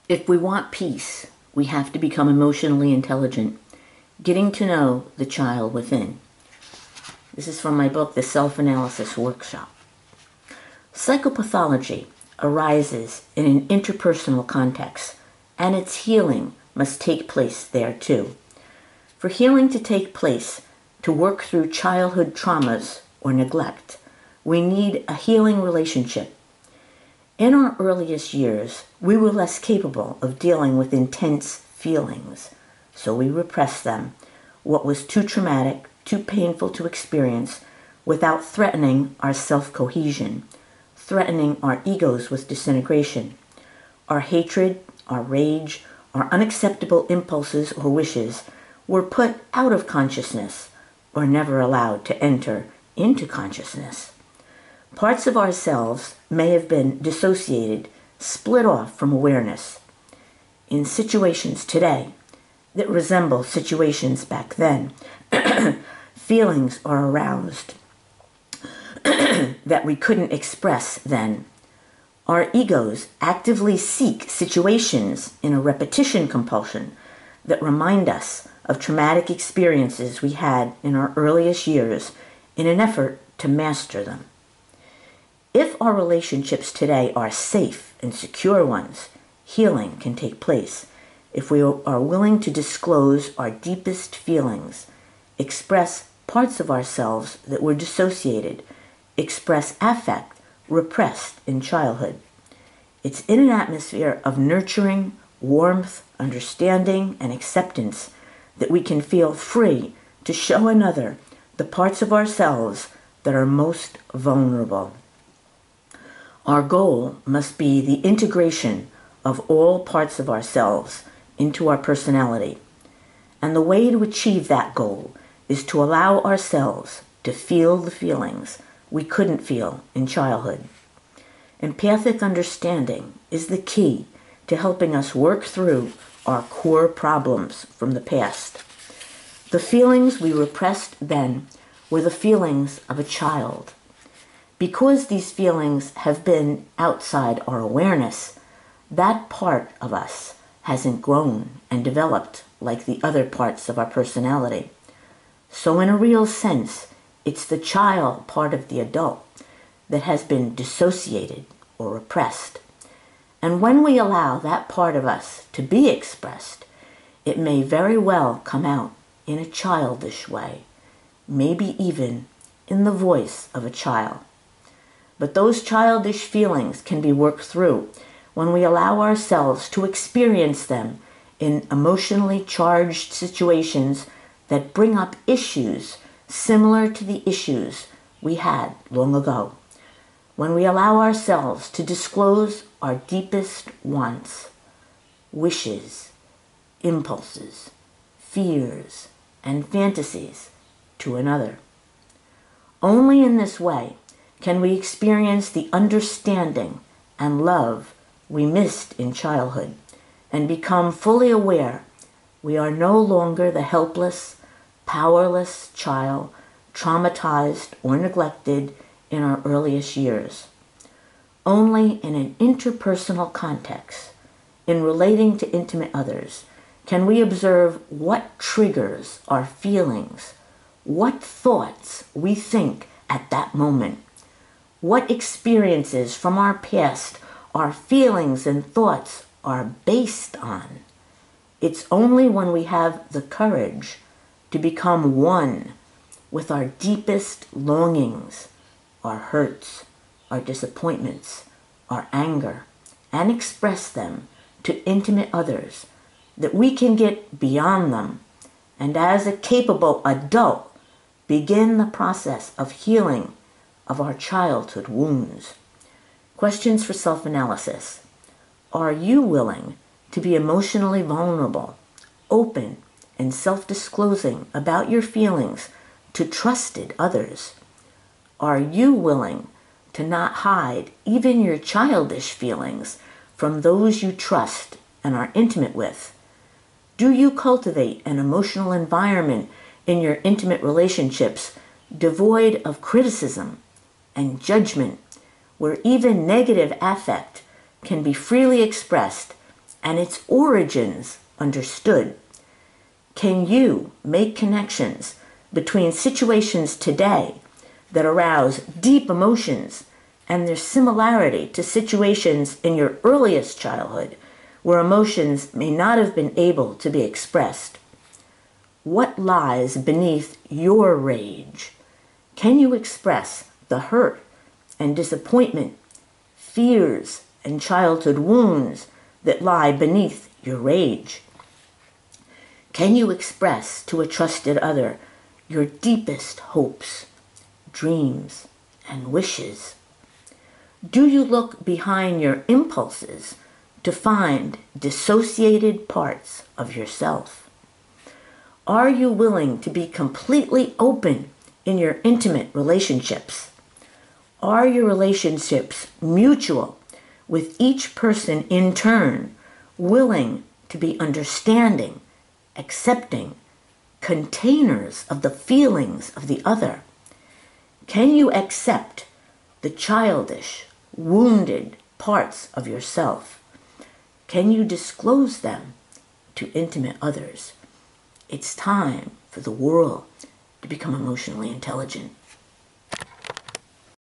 If we want peace, we have to become emotionally intelligent, getting to know the child within. This is from my book, The Self-Analysis Workshop. Psychopathology arises in an interpersonal context, and its healing must take place there too. For healing to take place, to work through childhood traumas or neglect, we need a healing relationship. In our earliest years, we were less capable of dealing with intense feelings, so we repressed them, what was too traumatic, too painful to experience, without threatening our self-cohesion, threatening our egos with disintegration. Our hatred, our rage, our unacceptable impulses or wishes were put out of consciousness or never allowed to enter into consciousness. Parts of ourselves may have been dissociated, split off from awareness. In situations today that resemble situations back then, feelings are aroused that we couldn't express then. Our egos actively seek situations in a repetition compulsion that remind us of traumatic experiences we had in our earliest years in an effort to master them. If our relationships today are safe and secure ones, healing can take place if we are willing to disclose our deepest feelings, express parts of ourselves that were dissociated, express affect repressed in childhood. It's in an atmosphere of nurturing, warmth, understanding, and acceptance that we can feel free to show another the parts of ourselves that are most vulnerable. Our goal must be the integration of all parts of ourselves into our personality. And the way to achieve that goal is to allow ourselves to feel the feelings we couldn't feel in childhood. Empathic understanding is the key to helping us work through our core problems from the past. The feelings we repressed then were the feelings of a child. Because these feelings have been outside our awareness, that part of us hasn't grown and developed like the other parts of our personality. So in a real sense, it's the child part of the adult that has been dissociated or repressed. And when we allow that part of us to be expressed, it may very well come out in a childish way, maybe even in the voice of a child. But those childish feelings can be worked through when we allow ourselves to experience them in emotionally charged situations that bring up issues similar to the issues we had long ago. When we allow ourselves to disclose our deepest wants, wishes, impulses, fears, and fantasies to another. Only in this way can we experience the understanding and love we missed in childhood and become fully aware we are no longer the helpless, powerless child traumatized or neglected in our earliest years. Only in an interpersonal context, in relating to intimate others, can we observe what triggers our feelings, what thoughts we think at that moment, what experiences from our past our feelings and thoughts are based on. It's only when we have the courage to become one with our deepest longings, our hurts, our disappointments, our anger, and express them to intimate others, that we can get beyond them, and as a capable adult, begin the process of healing of our childhood wounds. Questions for self-analysis. Are you willing to be emotionally vulnerable, open, and self-disclosing about your feelings to trusted others? Are you willing to not hide even your childish feelings from those you trust and are intimate with? Do you cultivate an emotional environment in your intimate relationships devoid of criticism and judgment, where even negative affect can be freely expressed and its origins understood? Can you make connections between situations today that arouse deep emotions and their similarity to situations in your earliest childhood where emotions may not have been able to be expressed? What lies beneath your rage? Can you express the hurt and disappointment, fears and childhood wounds that lie beneath your rage? Can you express to a trusted other your deepest hopes, dreams, and wishes? Do you look behind your impulses to find dissociated parts of yourself? Are you willing to be completely open in your intimate relationships? Are your relationships mutual, with each person in turn willing to be understanding, accepting, containers of the feelings of the other? Can you accept the childish, wounded parts of yourself? Can you disclose them to intimate others? It's time for the world to become emotionally intelligent.